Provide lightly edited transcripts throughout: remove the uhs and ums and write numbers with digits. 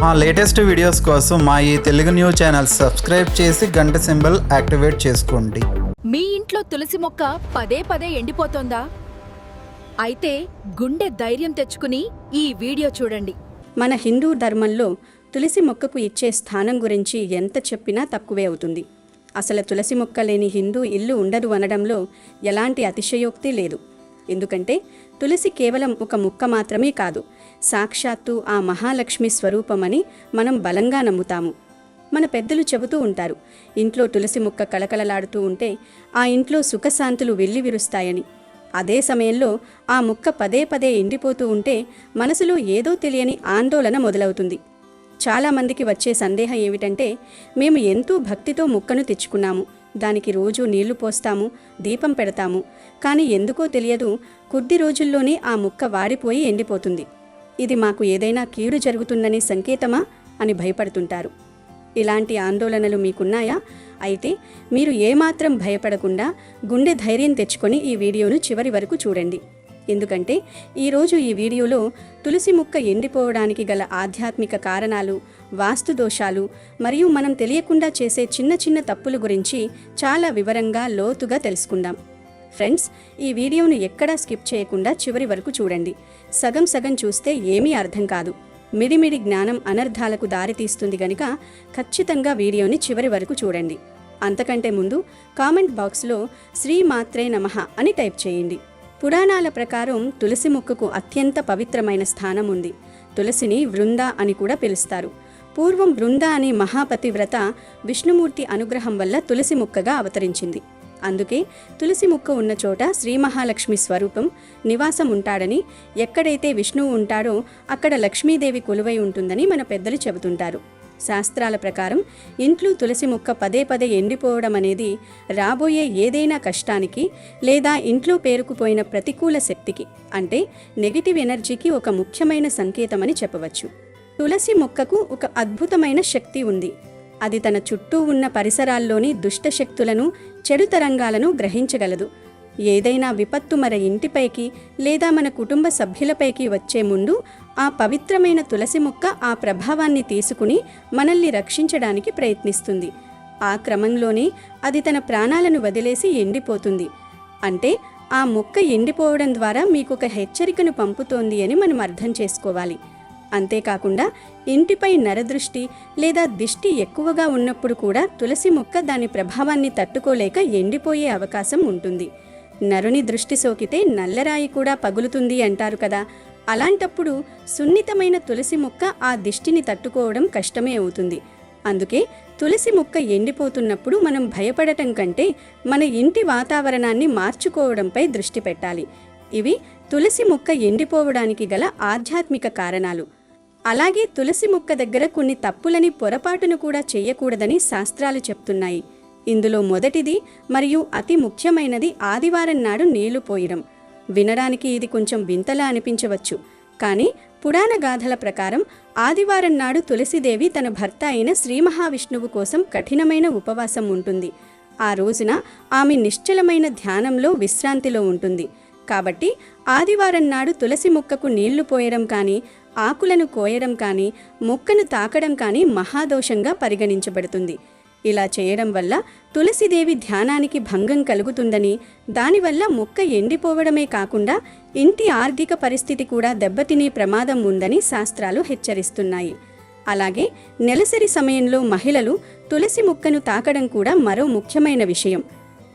మా latest videos కోసం మా ఈ తెలుగు న్యూస్ ఛానల్ సబ్స్క్రైబ్ చేసి గంట సింబల్ యాక్టివేట్ చేసుకోండి. మీ ఇంట్లో తులసి మొక్క పదే పదే ఎండిపోతోందా? అయితే గుండె ధైర్యం తెచ్చుకుని ఈ వీడియో చూడండి. మన హిందూ ధర్మంలో తులసి మొక్కకు ఇచ్చే స్థానం గురించి ఎంత చెప్పినా తక్కువే అవుతుంది. అసలు తులసి మొక్క లేని హిందూ ఇల్లు ఉండదు అనడంలో ఎలాంటి అతిశయోక్తి లేదు. ఎందుకంటే తులసి కేవలం ఒక మొక్క మాత్రమే కాదు, సాక్షాత్తు ఆ మహాలక్ష్మి స్వరూపమని మనం బలంగా నమ్ముతాము. మన పెద్దలు చెబుతూ ఉంటారు, ఇంట్లో తులసి మొక్క కళకళలాడుతూ ఉంటే ఆ ఇంట్లో సుఖశాంతులు వెల్లివిరుస్తాయని. అదే సమయంలో ఆ మొక్క పదే పదే ఎండిపోతూ ఉంటే మనసులో ఏదో తెలియని ఆందోళన మొదలవుతుంది. చాలామందికి వచ్చే సందేహం ఏమిటంటే, మేము ఎంతో భక్తితో మొక్కను తెచ్చుకున్నాము, దానికి రోజు నీళ్లు పోస్తాము, దీపం పెడతాము, కానీ ఎందుకో తెలియదు, కొద్ది రోజుల్లోనే ఆ మొక్క వాడిపోయి ఎండిపోతుంది. ఇది మాకు ఏదైనా కీడు జరుగుతుందని సంకేతమా అని భయపడుతుంటారు. ఇలాంటి ఆందోళనలు మీకున్నాయా? అయితే మీరు ఏమాత్రం భయపడకుండా గుండె ధైర్యం తెచ్చుకొని ఈ వీడియోను చివరి వరకు చూడండి. ఎందుకంటే ఈరోజు ఈ వీడియోలో తులసి మొక్క ఎండిపోవడానికి గల ఆధ్యాత్మిక కారణాలు, వాస్తు దోషాలు మరియు మనం తెలియకుండా చేసే చిన్న చిన్న తప్పుల గురించి చాలా వివరంగా లోతుగా తెలుసుకుందాం. ఫ్రెండ్స్, ఈ వీడియోను ఎక్కడా స్కిప్ చేయకుండా చివరి వరకు చూడండి. సగం సగం చూస్తే ఏమీ అర్థం కాదు. మిడిమిడి జ్ఞానం అనర్థాలకు దారితీస్తుంది గనుక ఖచ్చితంగా వీడియోని చివరి వరకు చూడండి. అంతకంటే ముందు కామెంట్ బాక్స్లో శ్రీమాత్రే నమః అని టైప్ చేయండి. పురాణాల ప్రకారం తులసి మొక్కకు అత్యంత పవిత్రమైన స్థానం ఉంది. తులసిని వృంద అని కూడా పిలుస్తారు. పూర్వం బృంద అనే మహాపతివ్రత విష్ణుమూర్తి అనుగ్రహం వల్ల తులసి మొక్కగా అవతరించింది. అందుకే తులసి మొక్క ఉన్న చోట శ్రీ మహాలక్ష్మి స్వరూపం నివాసం ఉంటాడని, ఎక్కడైతే విష్ణువు ఉంటాడో అక్కడ లక్ష్మీదేవి కొలువై ఉంటుందని మన పెద్దలు చెబుతుంటారు. శాస్త్రాల ప్రకారం ఇంట్లో తులసి మొక్క పదే పదే ఎండిపోవడం అనేది రాబోయే ఏదైనా కష్టానికి లేదా ఇంట్లో పేరుకుపోయిన ప్రతికూల శక్తికి, అంటే నెగిటివ్ ఎనర్జీకి ఒక ముఖ్యమైన సంకేతమని చెప్పవచ్చు. తులసి మొక్కకు ఒక అద్భుతమైన శక్తి ఉంది. అది తన చుట్టూ ఉన్న పరిసరాల్లోని దుష్ట శక్తులను, చెడు తరంగాలను గ్రహించగలదు. ఏదైనా విపత్తు మన ఇంటిపైకి లేదా మన కుటుంబ సభ్యులపైకి వచ్చే ముందు ఆ పవిత్రమైన తులసి మొక్క ఆ ప్రభావాన్ని తీసుకుని మనల్ని రక్షించడానికి ప్రయత్నిస్తుంది. ఆ క్రమంలోనే అది తన ప్రాణాలను వదిలేసి ఎండిపోతుంది. అంటే ఆ మొక్క ఎండిపోవడం ద్వారా మీకు ఒక హెచ్చరికను పంపుతోంది అని మనం అర్థం చేసుకోవాలి. అంతేకాకుండా ఇంటిపై నరదృష్టి లేదా దిష్టి ఎక్కువగా ఉన్నప్పుడు కూడా తులసి మొక్క దాని ప్రభావాన్ని తట్టుకోలేక ఎండిపోయే అవకాశం ఉంటుంది. నరుని దృష్టి సోకితే నల్లరాయి కూడా పగులుతుంది అంటారు కదా. అలాంటప్పుడు సున్నితమైన తులసి మొక్క ఆ దిష్టిని తట్టుకోవడం కష్టమే అవుతుంది. అందుకే తులసి మొక్క ఎండిపోతున్నప్పుడు మనం భయపడటం కంటే మన ఇంటి వాతావరణాన్ని మార్చుకోవడంపై దృష్టి పెట్టాలి. ఇవి తులసి మొక్క ఎండిపోవడానికి గల ఆధ్యాత్మిక కారణాలు. అలాగే తులసి మొక్క దగ్గర కొన్ని తప్పులని, పొరపాటును కూడా చేయకూడదని శాస్త్రాలు చెప్తున్నాయి. ఇందులో మొదటిది మరియు అతి ముఖ్యమైనది ఆదివారం నాడు నీళ్లు పోయడం. వినడానికి ఇది కొంచెం వింతలా అనిపించవచ్చు, కానీ పురాణ గాథల ప్రకారం ఆదివారం నాడు తులసిదేవి తన భర్త అయిన శ్రీ మహావిష్ణువు కోసం కఠినమైన ఉపవాసం ఉంటుంది. ఆ రోజున ఆమె నిశ్చలమైన ధ్యానంలో, విశ్రాంతిలో ఉంటుంది. కాబట్టి ఆదివారం నాడు తులసి మొక్కకు నీళ్లు పోయడం కానీ, ఆకులను కోయడం కానీ, మొక్కను తాకడం కానీ మహాదోషంగా పరిగణించబడుతుంది. ఇలా చేయడం వల్ల తులసిదేవి ధ్యానానికి భంగం కలుగుతుందని, దానివల్ల మొక్క ఎండిపోవడమే కాకుండా ఇంటి ఆర్థిక పరిస్థితి కూడా దెబ్బతినే ప్రమాదం ఉందని శాస్త్రాలు హెచ్చరిస్తున్నాయి. అలాగే నెలసరి సమయంలో మహిళలు తులసి మొక్కను తాకడం కూడా మరో ముఖ్యమైన విషయం.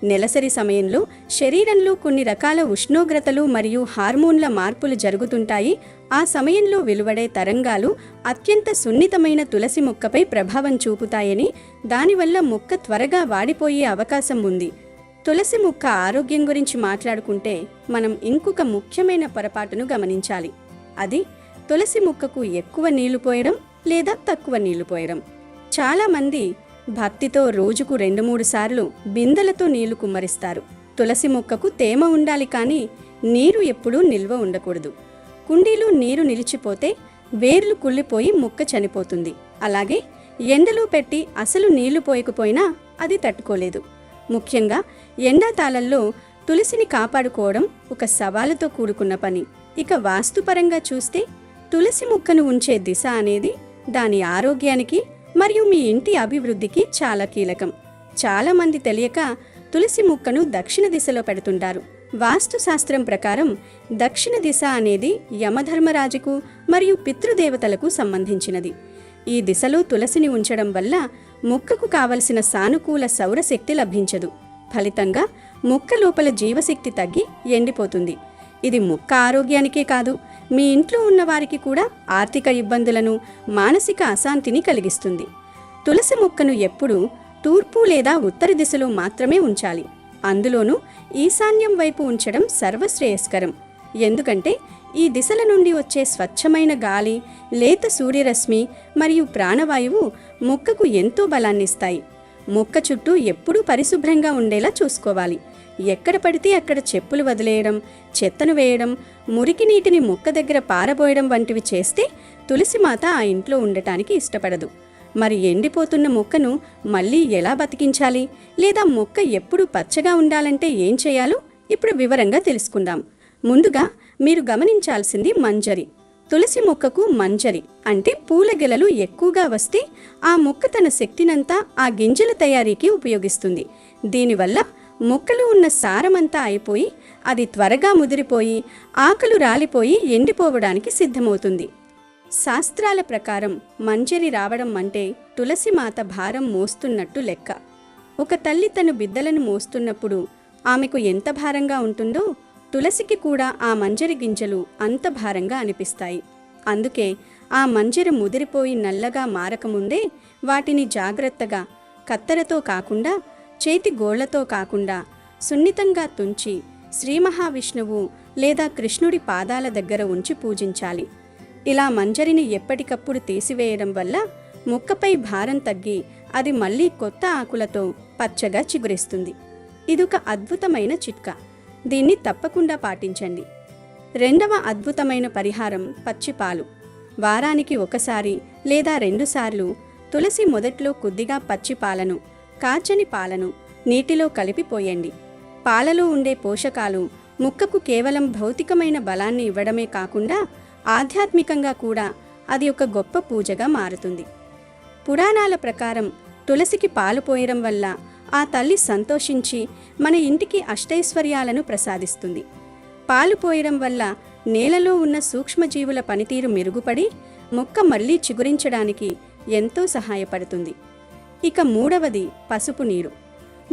నెలసరి సమయంలో శరీరంలో కొన్ని రకాల ఉష్ణోగ్రతలు మరియు హార్మోన్ల మార్పులు జరుగుతుంటాయి. ఆ సమయంలో వెలువడే తరంగాలు అత్యంత సున్నితమైన తులసి మొక్కపై ప్రభావం చూపుతాయని, దానివల్ల మొక్క త్వరగా వాడిపోయే అవకాశం ఉంది. తులసి మొక్క ఆరోగ్యం గురించి మాట్లాడుకుంటే మనం ఇంకొక ముఖ్యమైన పొరపాటును గమనించాలి. అది తులసి మొక్కకు ఎక్కువ నీళ్లు పోయడం లేదా తక్కువ నీళ్లు పోయడం. చాలామంది భక్తితో రోజుకు 2-3 సార్లు బిందెలతో నీళ్లు కుమ్మరిస్తారు. తులసి మొక్కకు తేమ ఉండాలి, కానీ నీరు ఎప్పుడూ నిల్వ ఉండకూడదు. కుండీలో నీరు నిలిచిపోతే వేర్లు కుళ్ళిపోయి మొక్క చనిపోతుంది. అలాగే ఎండలో పెట్టి అసలు నీళ్లు పోయకపోయినా అది తట్టుకోలేదు. ముఖ్యంగా ఎండాకాలంలో తులసిని కాపాడుకోవడం ఒక సవాలుతో కూడుకున్న పని. ఇక వాస్తుపరంగా చూస్తే తులసి మొక్కను ఉంచే దిశ అనేది దాని ఆరోగ్యానికి మరియు మీ ఇంటి అభివృద్ధికి చాలా కీలకం. చాలామంది తెలియక తులసి మొక్కను దక్షిణ దిశలో పెడుతుంటారు. వాస్తుశాస్త్రం ప్రకారం దక్షిణ దిశ అనేది యమధర్మరాజుకు మరియు పితృదేవతలకు సంబంధించినది. ఈ దిశలో తులసిని ఉంచడం వల్ల మొక్కకు కావలసిన సానుకూల సౌరశక్తి లభించదు. ఫలితంగా మొక్క లోపల జీవశక్తి తగ్గి ఎండిపోతుంది. ఇది మొక్క ఆరోగ్యానికే కాదు, మీ ఇంట్లో ఉన్న వారికి కూడా ఆర్థిక ఇబ్బందులను, మానసిక అశాంతిని కలిగిస్తుంది. తులసి మొక్కను ఎప్పుడూ తూర్పు లేదా ఉత్తర దిశలో మాత్రమే ఉంచాలి. అందులోనూ ఈశాన్యం వైపు ఉంచడం సర్వశ్రేయస్కరం. ఎందుకంటే ఈ దిశల నుండి వచ్చే స్వచ్ఛమైన గాలి, లేత సూర్యరశ్మి మరియు ప్రాణవాయువు మొక్కకు ఎంతో బలాన్నిస్తాయి. మొక్క చుట్టూ ఎప్పుడూ పరిశుభ్రంగా ఉండేలా చూసుకోవాలి. ఎక్కడ పడితే అక్కడ చెప్పులు వదిలేయడం, చెత్తను వేయడం, మురికి నీటిని మొక్క దగ్గర పారబోయడం వంటివి చేస్తే తులసిమాత ఆ ఇంట్లో ఉండటానికి ఇష్టపడదు. మరి ఎండిపోతున్న మొక్కను మళ్ళీ ఎలా బతికించాలి, లేదా మొక్క ఎప్పుడు పచ్చగా ఉండాలంటే ఏం చేయాలో ఇప్పుడు వివరంగా తెలుసుకుందాం. ముందుగా మీరు గమనించాల్సింది మంజరి. తులసి మొక్కకు మంజరి అంటే పూల గెలలు ఎక్కువగా వస్తే ఆ మొక్క తన శక్తినంతా ఆ గింజల తయారీకి ఉపయోగిస్తుంది. దీనివల్ల మొక్కలో ఉన్న సారమంతా అయిపోయి అది త్వరగా ముదిరిపోయి ఆకులు రాలిపోయి ఎండిపోవడానికి సిద్ధమవుతుంది. శాస్త్రాల ప్రకారం మంజరి రావడం అంటే తులసి మాత భారం మోస్తున్నట్టు లెక్క. ఒక తల్లి తన బిడ్డలను మోస్తున్నప్పుడు ఆమెకు ఎంత భారంగా ఉంటుందో తులసికి కూడా ఆ మంజరి గింజలు అంత భారంగా అనిపిస్తాయి. అందుకే ఆ మంజరి ముదిరిపోయి నల్లగా మారకముందే వాటిని జాగ్రత్తగా కత్తెరతో కాకుండా, చేతి గోళ్లతో కాకుండా సున్నితంగా తుంచి శ్రీ మహావిష్ణువు లేదా కృష్ణుడి పాదాల దగ్గర ఉంచి పూజించాలి. ఇలా మంజరిని ఎప్పటికప్పుడు తీసివేయడం వల్ల మొక్కపై భారం తగ్గి అది మళ్ళీ కొత్త ఆకులతో పచ్చగా చిగురిస్తుంది. ఇదొక అద్భుతమైన చిట్కా. దీన్ని తప్పకుండా పాటించండి. రెండవ అద్భుతమైన పరిహారం పచ్చిపాలు. వారానికి ఒకసారి లేదా 2 సార్లు తులసి మొదట్లో కొద్దిగా పచ్చిపాలను, కాచని పాలను నీటిలో కలిపి పోయండి. పాలలో ఉండే పోషకాలు మొక్కకు కేవలం భౌతికమైన బలాన్ని ఇవ్వడమే కాకుండా ఆధ్యాత్మికంగా కూడా అది ఒక గొప్ప పూజగా మారుతుంది. పురాణాల ప్రకారం తులసికి పాలు పోయడం వల్ల ఆ తల్లి సంతోషించి మన ఇంటికి అష్టైశ్వర్యాలను ప్రసాదిస్తుంది. పాలు పోయడం వల్ల నేలలో ఉన్న సూక్ష్మజీవుల పనితీరు మెరుగుపడి మొక్క మళ్ళీ చిగురించడానికి ఎంతో సహాయపడుతుంది. ఇక మూడవది పసుపు నీరు.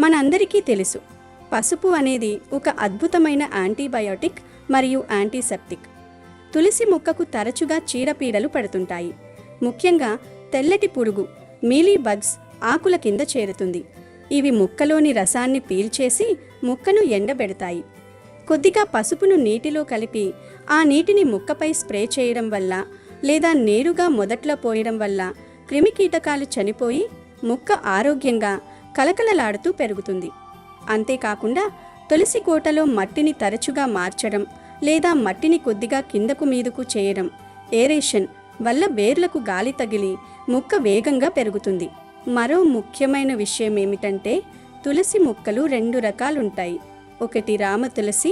మనందరికీ తెలుసు, పసుపు అనేది ఒక అద్భుతమైన యాంటీబయోటిక్ మరియు యాంటీసెప్టిక్. తులసి మొక్కకు తరచుగా చీడపీడలు పడుతుంటాయి. ముఖ్యంగా తెల్లటి పురుగు మీలీ బగ్స్ ఆకుల కింద చేరుతుంది. ఇవి మొక్కలోని రసాన్ని పీల్చేసి మొక్కను ఎండబెడతాయి. కొద్దిగా పసుపును నీటిలో కలిపి ఆ నీటిని మొక్కపై స్ప్రే చేయడం వల్ల లేదా నేరుగా మొదట్లో పోయడం వల్ల క్రిమికీటకాలు చనిపోయి మొక్క ఆరోగ్యంగా కలకలలాడుతూ పెరుగుతుంది. అంతేకాకుండా తులసి కోటలో మట్టిని తరచుగా మార్చడం లేదా మట్టిని కొద్దిగా కిందకు మీదకు చేయడం, ఏరేషన్ వల్ల వేర్లకు గాలి తగిలి మొక్క వేగంగా పెరుగుతుంది. మరో ముఖ్యమైన విషయం ఏమిటంటే తులసి మొక్కలు 2 రకాలుంటాయి. ఒకటి రామ తులసి,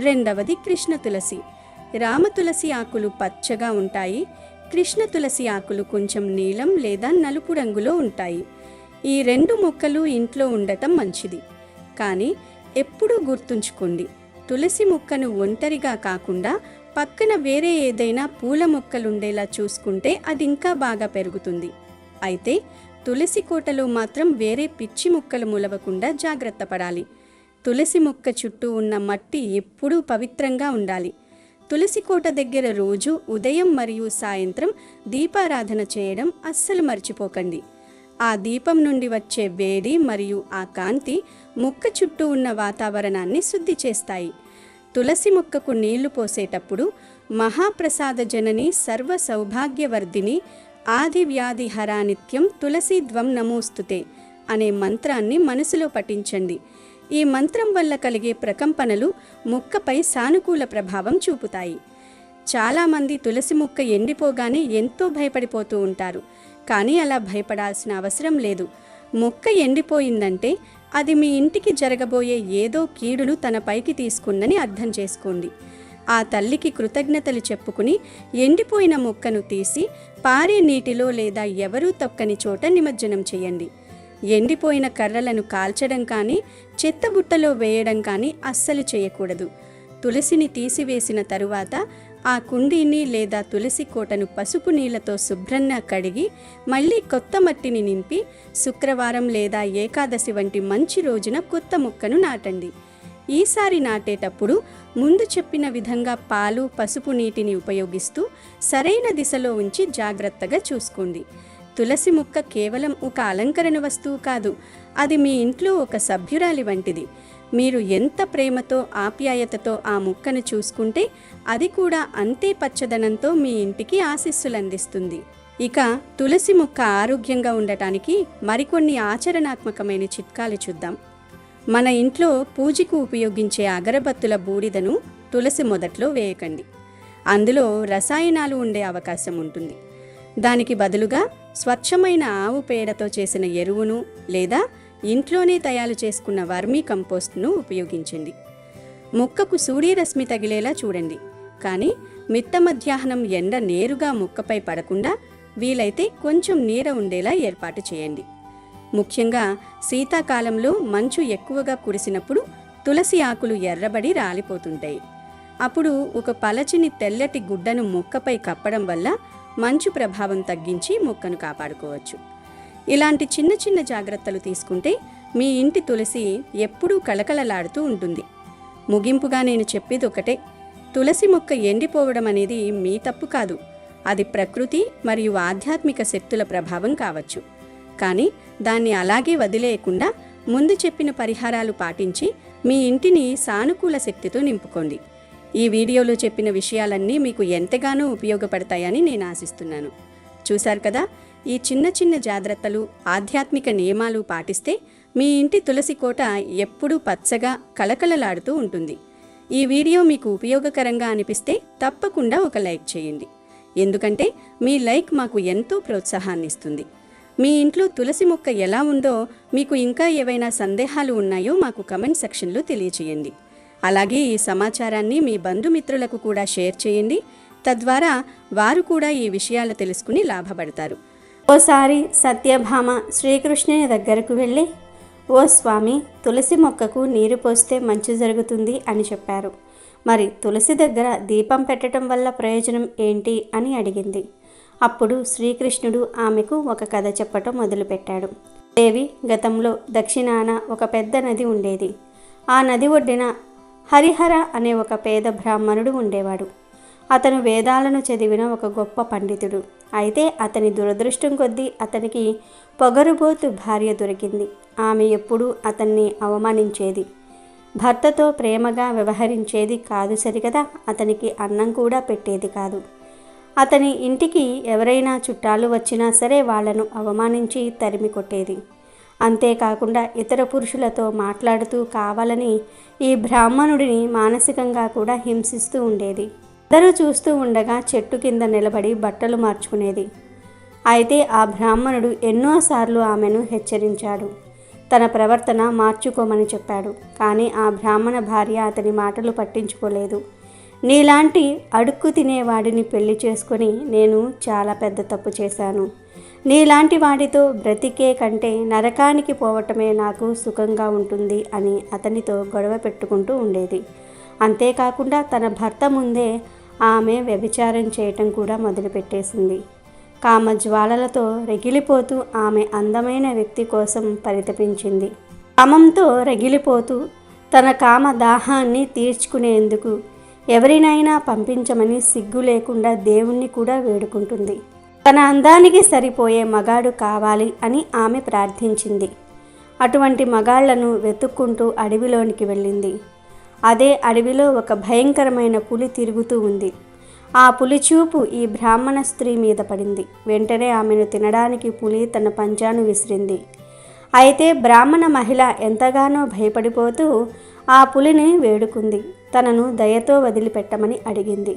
రెండవది కృష్ణ తులసి. రామ తులసి ఆకులు పచ్చగా ఉంటాయి. కృష్ణ తులసి ఆకులు కొంచెం నీలం లేదా నలుపు రంగులో ఉంటాయి. ఈ 2 మొక్కలు ఇంట్లో ఉండటం మంచిది. కానీ ఎప్పుడూ గుర్తుంచుకోండి, తులసి మొక్కను ఒంటరిగా కాకుండా పక్కన వేరే ఏదైనా పూల మొక్కలుండేలా చూసుకుంటే అది ఇంకా బాగా పెరుగుతుంది. అయితే తులసి కోటలో మాత్రం వేరే పిచ్చి మొక్కలు మొలవకుండా జాగ్రత్త పడాలి. తులసి మొక్క చుట్టూ ఉన్న మట్టి ఎప్పుడూ పవిత్రంగా ఉండాలి. తులసి కోట దగ్గర రోజు ఉదయం మరియు సాయంత్రం దీపారాధన చేయడం అస్సలు మర్చిపోకండి. ఆ దీపం నుండి వచ్చే వేడి మరియు ఆ కాంతి మొక్క చుట్టూ ఉన్న వాతావరణాన్ని శుద్ధి చేస్తాయి. తులసి మొక్కకు నీళ్లు పోసేటప్పుడు మహాప్రసాద జనని సర్వ సౌభాగ్యవర్ధిని ఆది వ్యాధి హరానిత్యం తులసి ధ్వం నమోస్తుతే అనే మంత్రాన్ని మనసులో పఠించండి. ఈ మంత్రం వల్ల కలిగే ప్రకంపనలు మొక్కపై సానుకూల ప్రభావం చూపుతాయి. చాలామంది తులసి మొక్క ఎండిపోగానే ఎంతో భయపడిపోతూ ఉంటారు. కానీ అలా భయపడాల్సిన అవసరం లేదు. మొక్క ఎండిపోయిందంటే అది మీ ఇంటికి జరగబోయే ఏదో కీడును తన పైకి తీసుకుందని అర్థం చేసుకోండి. ఆ తల్లికి కృతజ్ఞతలు చెప్పుకుని ఎండిపోయిన మొక్కను తీసి పారే నీటిలో లేదా ఎవరూ తొక్కని చోట నిమజ్జనం చేయండి. ఎండిపోయిన కర్రలను కాల్చడం కానీ చెత్తబుట్టలో వేయడం కానీ అస్సలు చేయకూడదు. తులసిని తీసివేసిన తరువాత ఆ కుండీని లేదా తులసి కోటను పసుపు నీళ్లతో శుభ్రంగా కడిగి మళ్ళీ కొత్త మట్టిని నింపి శుక్రవారం లేదా ఏకాదశి వంటి మంచి రోజున కొత్త మొక్కను నాటండి. ఈసారి నాటేటప్పుడు ముందు చెప్పిన విధంగా పాలు, పసుపు నీటిని ఉపయోగిస్తూ సరైన దిశలో ఉంచి జాగ్రత్తగా చూసుకోండి. తులసి మొక్క కేవలం ఒక అలంకరణ వస్తువు కాదు, అది మీ ఇంట్లో ఒక సభ్యురాలి వంటిది. మీరు ఎంత ప్రేమతో, ఆప్యాయతతో ఆ మొక్కను చూసుకుంటే అది కూడా అంతే పచ్చదనంతో మీ ఇంటికి ఆశీస్సులు అందిస్తుంది. ఇక తులసి మొక్క ఆరోగ్యంగా ఉండటానికి మరికొన్ని ఆచరణాత్మకమైన చిట్కాలు చూద్దాం. మన ఇంట్లో పూజకు ఉపయోగించే అగరబత్తుల బూడిదను తులసి మొదట్లో వేయకండి. అందులో రసాయనాలు ఉండే అవకాశం ఉంటుంది. దానికి బదులుగా స్వచ్ఛమైన ఆవు పేడతో చేసిన ఎరువును లేదా ఇంట్లోనే తయారు చేసుకున్న వర్మీ కంపోస్ట్ను ఉపయోగించండి. మొక్కకు సూర్యరశ్మి తగిలేలా చూడండి, కానీ మిట్ట మధ్యాహ్నం ఎండ నేరుగా మొక్కపై పడకుండా వీలైతే కొంచెం నీడ ఉండేలా ఏర్పాటు చేయండి. ముఖ్యంగా శీతాకాలంలో మంచు ఎక్కువగా కురిసినప్పుడు తులసి ఆకులు ఎర్రబడి రాలిపోతుంటాయి. అప్పుడు ఒక పలచని తెల్లటి గుడ్డను మొక్కపై కప్పడం వల్ల మంచు ప్రభావం తగ్గించి మొక్కను కాపాడుకోవచ్చు. ఇలాంటి చిన్న చిన్న జాగ్రత్తలు తీసుకుంటే మీ ఇంటి తులసి ఎప్పుడూ కళకళలాడుతూ ఉంటుంది. ముగింపుగా నేను చెప్పేది ఒకటే, తులసి మొక్క ఎండిపోవడం అనేది మీ తప్పు కాదు. అది ప్రకృతి మరియు ఆధ్యాత్మిక శక్తుల ప్రభావం కావచ్చు. కానీ దాన్ని అలాగే వదిలేయకుండా ముందు చెప్పిన పరిహారాలు పాటించి మీ ఇంటిని సానుకూల శక్తితో నింపుకోండి. ఈ వీడియోలో చెప్పిన విషయాలన్నీ మీకు ఎంతగానో ఉపయోగపడతాయని నేను ఆశిస్తున్నాను. చూశారు కదా, ఈ చిన్న చిన్న జాగ్రత్తలు, ఆధ్యాత్మిక నియమాలు పాటిస్తే మీ ఇంటి తులసి కోట ఎప్పుడూ పచ్చగా కళకళలాడుతూ ఉంటుంది. ఈ వీడియో మీకు ఉపయోగకరంగా అనిపిస్తే తప్పకుండా ఒక లైక్ చేయండి. ఎందుకంటే మీ లైక్ మాకు ఎంతో ప్రోత్సాహాన్ని ఇస్తుంది. మీ ఇంట్లో తులసి మొక్క ఎలా ఉందో, మీకు ఇంకా ఏవైనా సందేహాలు ఉన్నాయో మాకు కమెంట్ సెక్షన్లో తెలియచేయండి. అలాగే ఈ సమాచారాన్ని మీ బంధుమిత్రులకు కూడా షేర్ చేయండి. తద్వారా వారు కూడా ఈ విషయాలు తెలుసుకుని లాభపడతారు. ఓసారి సత్యభామ శ్రీకృష్ణుని దగ్గరకు వెళ్ళి, ఓ స్వామి, తులసి మొక్కకు నీరు పోస్తే మంచి జరుగుతుంది అని చెప్పారు. మరి తులసి దగ్గర దీపం పెట్టడం వల్ల ప్రయోజనం ఏంటి అని అడిగింది. అప్పుడు శ్రీకృష్ణుడు ఆమెకు ఒక కథ చెప్పటం మొదలుపెట్టాడు. దేవి, గతంలో దక్షిణాన ఒక పెద్ద నది ఉండేది. ఆ నది ఒడ్డున హరిహర అనే ఒక పేద బ్రాహ్మణుడు ఉండేవాడు. అతను వేదాలను చదివిన ఒక గొప్ప పండితుడు. అయితే అతని దురదృష్టం కొద్దీ అతనికి పొగరుబోతు భార్య దొరికింది. ఆమె ఎప్పుడూ అతన్ని అవమానించేది, భర్తతో ప్రేమగా వ్యవహరించేది కాదు సరికదా, అతనికి అన్నం కూడా పెట్టేది కాదు. అతని ఇంటికి ఎవరైనా చుట్టాలు వచ్చినా సరే వాళ్లను అవమానించి తరిమి కొట్టేది. అంతేకాకుండా ఇతర పురుషులతో మాట్లాడుతూ కావాలని ఈ బ్రాహ్మణుడిని మానసికంగా కూడా హింసిస్తూ ఉండేది. అందరూ చూస్తూ ఉండగా చెట్టు కింద నిలబడి బట్టలు మార్చుకునేది. అయితే ఆ బ్రాహ్మణుడు ఎన్నోసార్లు ఆమెను హెచ్చరించాడు, తన ప్రవర్తన మార్చుకోమని చెప్పాడు. కానీ ఆ బ్రాహ్మణ భార్య అతని మాటలు పట్టించుకోలేదు. నీలాంటి అడుక్కు తినేవాడిని పెళ్లి చేసుకొని నేను చాలా పెద్ద తప్పు చేశాను. నీలాంటి వాడితో బ్రతికే కంటే నరకానికి పోవటమే నాకు సుఖంగా ఉంటుంది అని అతనితో గొడవ పెట్టుకుంటూ ఉండేది. అంతేకాకుండా తన భర్త ముందే ఆమె వ్యభిచారం చేయటం కూడా మొదలుపెట్టేసింది. కామజ్వాలలతో రగిలిపోతూ ఆమె అందమైన వ్యక్తి కోసం పరితపించింది. కామంతో రగిలిపోతూ తన కామ దాహాన్ని తీర్చుకునేందుకు ఎవరినైనా పంపించమని సిగ్గు లేకుండా దేవుణ్ణి కూడా వేడుకుంటుంది. తన అందానికి సరిపోయే మగాడు కావాలి అని ఆమె ప్రార్థించింది. అటువంటి మగాళ్లను వెతుక్కుంటూ అడవిలోనికి వెళ్ళింది. అదే అడవిలో ఒక భయంకరమైన పులి తిరుగుతూ ఉంది. ఆ పులి చూపు ఈ బ్రాహ్మణ స్త్రీ మీద పడింది. వెంటనే ఆమెను తినడానికి పులి తన పంజాను విసిరింది. అయితే బ్రాహ్మణ మహిళ ఎంతగానో భయపడిపోతూ ఆ పులిని వేడుకుంది. తనను దయతో వదిలిపెట్టమని అడిగింది.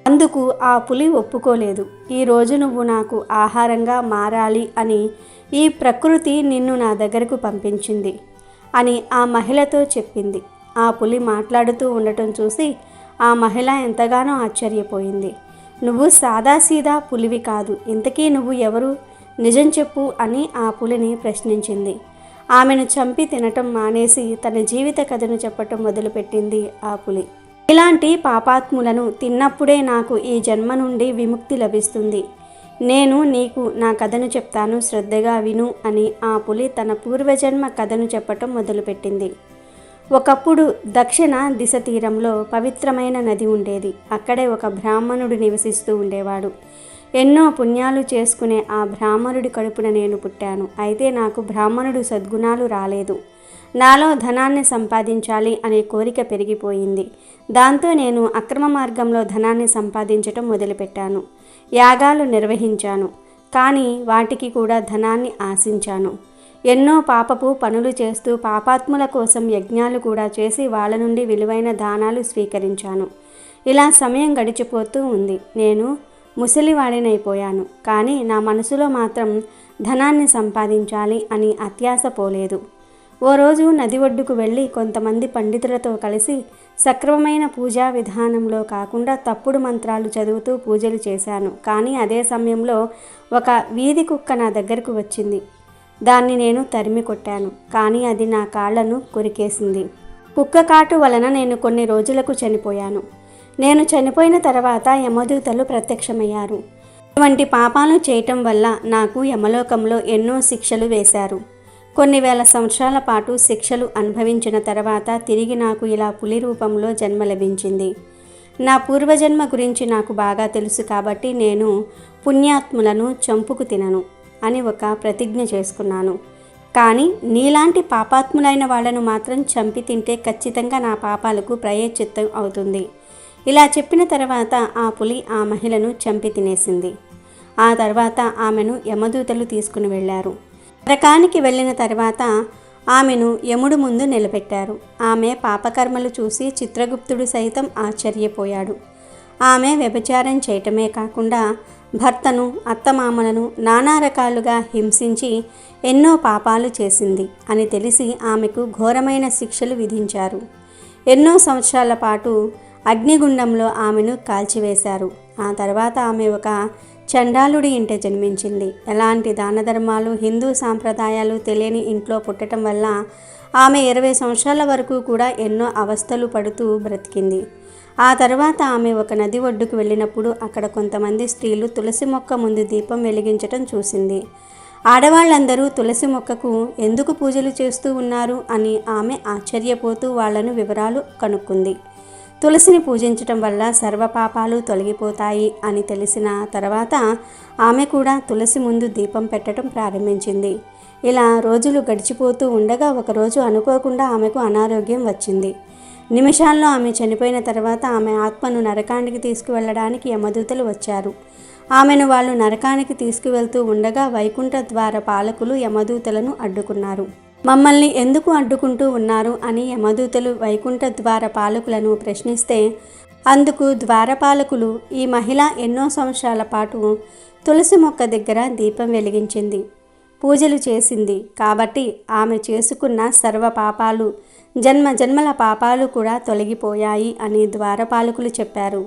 అందుకు ఆ పులి ఒప్పుకోలేదు. ఈరోజు నువ్వు నాకు ఆహారంగా మారాలి అని ఈ ప్రకృతి నిన్ను నా దగ్గరకు పంపించింది అని ఆ మహిళతో చెప్పింది. ఆ పులి మాట్లాడుతూ ఉండటం చూసి ఆ మహిళ ఎంతగానో ఆశ్చర్యపోయింది. నువ్వు సాదాసీదా పులివి కాదు, ఇంతకీ నువ్వు ఎవరు? నిజం చెప్పు అని ఆ పులిని ప్రశ్నించింది. ఆమెను చంపి తినటం మానేసి తన జీవిత కథను చెప్పటం మొదలుపెట్టింది ఆ పులి. ఇలాంటి పాపాత్ములను తిన్నప్పుడే నాకు ఈ జన్మ నుండి విముక్తి లభిస్తుంది. నేను నీకు నా కథను చెప్తాను, శ్రద్ధగా విను అని ఆ పులి తన పూర్వజన్మ కథను చెప్పటం మొదలుపెట్టింది. ఒకప్పుడు దక్షిణ దిశ తీరంలో పవిత్రమైన నది ఉండేది. అక్కడే ఒక బ్రాహ్మణుడు నివసిస్తూ ఉండేవాడు. ఎన్నో పుణ్యాలు చేసుకునే ఆ బ్రాహ్మణుడి కడుపున నేను పుట్టాను. అయితే నాకు బ్రాహ్మణుడు సద్గుణాలు రాలేదు. నాలో ధనాన్ని సంపాదించాలి అనే కోరిక పెరిగిపోయింది. దాంతో నేను అక్రమ మార్గంలో ధనాన్ని సంపాదించటం మొదలుపెట్టాను. యాగాలు నిర్వహించాను, కానీ వాటికి కూడా ధనాన్ని ఆశించాను. ఎన్నో పాపపు పనులు చేస్తూ పాపాత్ముల కోసం యజ్ఞాలు కూడా చేసి వాళ్ళ నుండి విలువైన దానాలు స్వీకరించాను. ఇలా సమయం గడిచిపోతూ ఉంది. నేను ముసలివాడినైపోయాను, కానీ నా మనసులో మాత్రం ధనాన్ని సంపాదించాలి అని అత్యాశ పోలేదు. ఓ రోజు నది ఒడ్డుకు వెళ్ళి కొంతమంది పండితులతో కలిసి సక్రమమైన పూజా విధానంలో కాకుండా తప్పుడు మంత్రాలు చదువుతూ పూజలు చేశాను. కానీ అదే సమయంలో ఒక వీధి కుక్క నా దగ్గరకు వచ్చింది. దాన్ని నేను తరిమి కొట్టాను, కానీ అది నా కాళ్లను కొరికేసింది. కుక్క కాటు వలన నేను కొన్ని రోజులకు చనిపోయాను. నేను చనిపోయిన తర్వాత యమదూతలు ప్రత్యక్షమయ్యారు. ఇటువంటి పాపాలు చేయటం వల్ల నాకు యమలోకంలో ఎన్నో శిక్షలు వేశారు. కొన్ని వేల సంవత్సరాల పాటు శిక్షలు అనుభవించిన తర్వాత తిరిగి నాకు ఇలా పులి రూపంలో జన్మ లభించింది. నా పూర్వజన్మ గురించి నాకు బాగా తెలుసు కాబట్టి నేను పుణ్యాత్ములను చంపుకు తినను అని ఒక ప్రతిజ్ఞ చేసుకున్నాను. కానీ నీలాంటి పాపాత్ములైన వాళ్ళను మాత్రం చంపి తింటే ఖచ్చితంగా నా పాపాలకు ప్రాయశ్చిత్తం అవుతుంది. ఇలా చెప్పిన తర్వాత ఆ పులి ఆ మహిళను చంపి తినేసింది. ఆ తర్వాత ఆమెను యమదూతలు తీసుకుని వెళ్ళారు. నరకానికి వెళ్ళిన తర్వాత ఆమెను యముడు ముందు నిలబెట్టారు. ఆమె పాపకర్మలు చూసి చిత్రగుప్తుడు సైతం ఆశ్చర్యపోయాడు. ఆమె వ్యభిచారం చేయటమే కాకుండా భర్తను, అత్తమామలను నానా రకాలుగా హింసించి ఎన్నో పాపాలు చేసింది అని తెలిసి ఆమెకు ఘోరమైన శిక్షలు విధించారు. ఎన్నో సంవత్సరాల పాటు అగ్నిగుండంలో ఆమెను కాల్చివేశారు. ఆ తర్వాత ఆమె ఒక చండాలుడి ఇంట జన్మించింది. ఎలాంటి దాన ధర్మాలు, హిందూ సాంప్రదాయాలు తెలియని ఇంట్లో పుట్టడం వల్ల ఆమె 20 సంవత్సరాల వరకు కూడా ఎన్నో అవస్థలు పడుతూ బ్రతికింది. ఆ తర్వాత ఆమె ఒక నది ఒడ్డుకు వెళ్ళినప్పుడు అక్కడ కొంతమంది స్త్రీలు తులసి మొక్క ముందు దీపం వెలిగించటం చూసింది. ఆడవాళ్ళందరూ తులసి మొక్కకు ఎందుకు పూజలు చేస్తూ ఉన్నారు అని ఆమె ఆశ్చర్యపోతూ వాళ్లను వివరాలు కనుక్కుంది. తులసిని పూజించటం వల్ల సర్వపాపాలు తొలగిపోతాయి అని తెలిసిన తర్వాత ఆమె కూడా తులసి ముందు దీపం పెట్టడం ప్రారంభించింది. ఇలా రోజులు గడిచిపోతూ ఉండగా ఒకరోజు అనుకోకుండా ఆమెకు అనారోగ్యం వచ్చింది. నిమిషాల్లో ఆమె చనిపోయిన తర్వాత ఆమె ఆత్మను నరకానికి తీసుకువెళ్ళడానికి యమదూతలు వచ్చారు. ఆమెను వాళ్ళు నరకానికి తీసుకువెళ్తూ ఉండగా వైకుంఠ ద్వార పాలకులు యమదూతలను అడ్డుకున్నారు. మమ్మల్ని ఎందుకు అడ్డుకుంటూ ఉన్నారు అని యమదూతలు వైకుంఠ ద్వార పాలకులను ప్రశ్నిస్తే అందుకు ద్వారపాలకులు, ఈ మహిళ ఎన్నో సంవత్సరాల పాటు తులసి మొక్క దగ్గర దీపం వెలిగించింది, పూజలు చేసింది, కాబట్టి ఆమె చేసుకున్న సర్వ పాపాలు, జన్మ జన్మల పాపాలు కూడా తొలగిపోయాయి అని ద్వారపాలకులు చెప్పారు.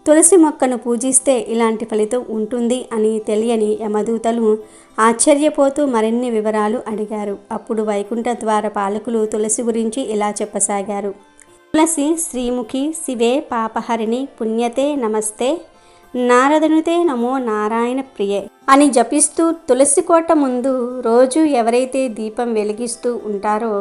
తులసి మొక్కను పూజిస్తే ఇలాంటి ఫలితం ఉంటుంది అని తెలియని యమదూతలు ఆశ్చర్యపోతూ మరిన్ని వివరాలు అడిగారు. అప్పుడు వైకుంఠ ద్వార పాలకులు తులసి గురించి ఇలా చెప్పసాగారు. తులసి శ్రీముఖి శివే పాపహరిణి పుణ్యతే నమస్తే నారదనుతే నమో నారాయణ ప్రియే అని జపిస్తూ తులసి కోట ముందు రోజు ఎవరైతే దీపం వెలిగిస్తూ ఉంటారో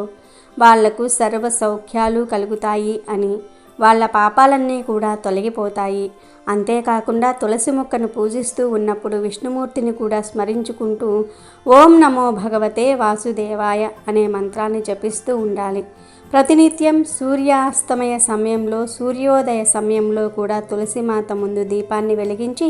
వాళ్లకు సర్వ సౌఖ్యాలు కలుగుతాయి అని, వాళ్ళ పాపాలన్నీ కూడా తొలగిపోతాయి. అంతేకాకుండా తులసి మొక్కను పూజిస్తూ ఉన్నప్పుడు విష్ణుమూర్తిని కూడా స్మరించుకుంటూ ఓం నమో భగవతే వాసుదేవాయ అనే మంత్రాన్ని జపిస్తూ ఉండాలి. ప్రతినిత్యం సూర్యాస్తమయ సమయంలో, సూర్యోదయ సమయంలో కూడా తులసిమాత ముందు దీపాన్ని వెలిగించి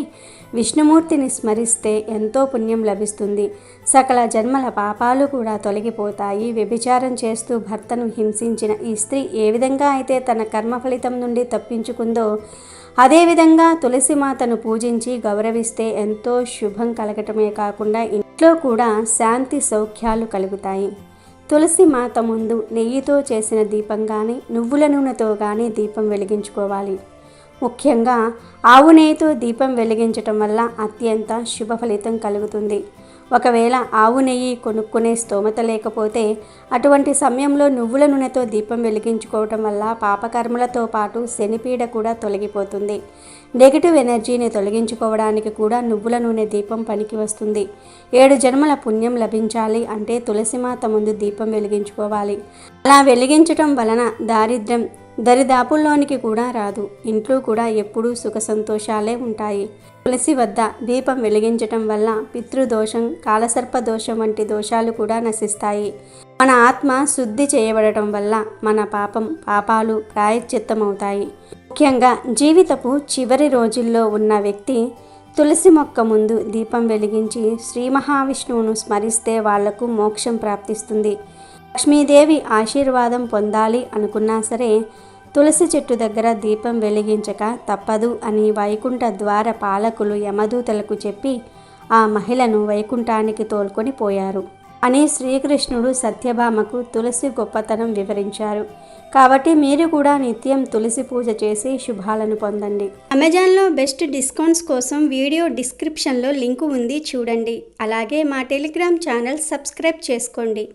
విష్ణుమూర్తిని స్మరిస్తే ఎంతో పుణ్యం లభిస్తుంది. సకల జన్మల పాపాలు కూడా తొలగిపోతాయి. వ్యభిచారం చేస్తూ భర్తను హింసించిన ఈ స్త్రీ ఏ విధంగా అయితే తన కర్మ ఫలితం నుండి తప్పించుకుందో అదేవిధంగా తులసిమాతను పూజించి గౌరవిస్తే ఎంతో శుభం కలగటమే కాకుండా ఇంట్లో కూడా శాంతి సౌఖ్యాలు కలుగుతాయి. తులసి మాత ముందు నెయ్యితో చేసిన దీపం కానీ నువ్వుల నూనెతో కానీ దీపం వెలిగించుకోవాలి. ముఖ్యంగా ఆవు నెయ్యితో దీపం వెలిగించటం వల్ల అత్యంత శుభ ఫలితం కలుగుతుంది. ఒకవేళ ఆవు నెయ్యి కొనుక్కునే స్తోమత లేకపోతే అటువంటి సమయంలో నువ్వుల నూనెతో దీపం వెలిగించుకోవటం వల్ల పాపకర్మలతో పాటు శనిపీడ కూడా తొలగిపోతుంది. నెగిటివ్ ఎనర్జీని తొలగించుకోవడానికి కూడా నువ్వుల నూనె దీపం పనికి వస్తుంది. 7 జన్మల పుణ్యం లభించాలి అంటే తులసిమాత ముందు దీపం వెలిగించుకోవాలి. అలా వెలిగించటం వలన దారిద్ర్యం దరిదాపుల్లోనికి కూడా రాదు. ఇంట్లో కూడా ఎప్పుడూ సుఖ సంతోషాలే ఉంటాయి. తులసి వద్ద దీపం వెలిగించటం వల్ల పితృదోషం, కాలసర్ప దోషం వంటి దోషాలు కూడా నశిస్తాయి. మన ఆత్మ శుద్ధి చేయబడటం వల్ల మన పాపాలు ప్రాయశ్చిత్తమవుతాయి. ముఖ్యంగా జీవితపు చివరి రోజుల్లో ఉన్న వ్యక్తి తులసి మొక్క ముందు దీపం వెలిగించి శ్రీ మహావిష్ణువును స్మరిస్తే వాళ్లకు మోక్షం ప్రాప్తిస్తుంది. లక్ష్మీదేవి ఆశీర్వాదం పొందాలి అనుకున్నా సరే తులసి చెట్టు దగ్గర దీపం వెలిగించక తప్పదు అని వైకుంఠ ద్వార పాలకులు యమదూతలకు చెప్పి ఆ మహిళను వైకుంఠానికి తోల్కొని పోయారు అని శ్రీకృష్ణుడు సత్యభామకు తులసి గొప్పతనం వివరించారు. కాబట్టి మీరు కూడా నిత్యం తులసి పూజ చేసి శుభాలను పొందండి. అమెజాన్లో బెస్ట్ డిస్కౌంట్స్ కోసం వీడియో డిస్క్రిప్షన్లో లింకు ఉంది, చూడండి. అలాగే మా టెలిగ్రామ్ ఛానల్ సబ్స్క్రైబ్ చేసుకోండి.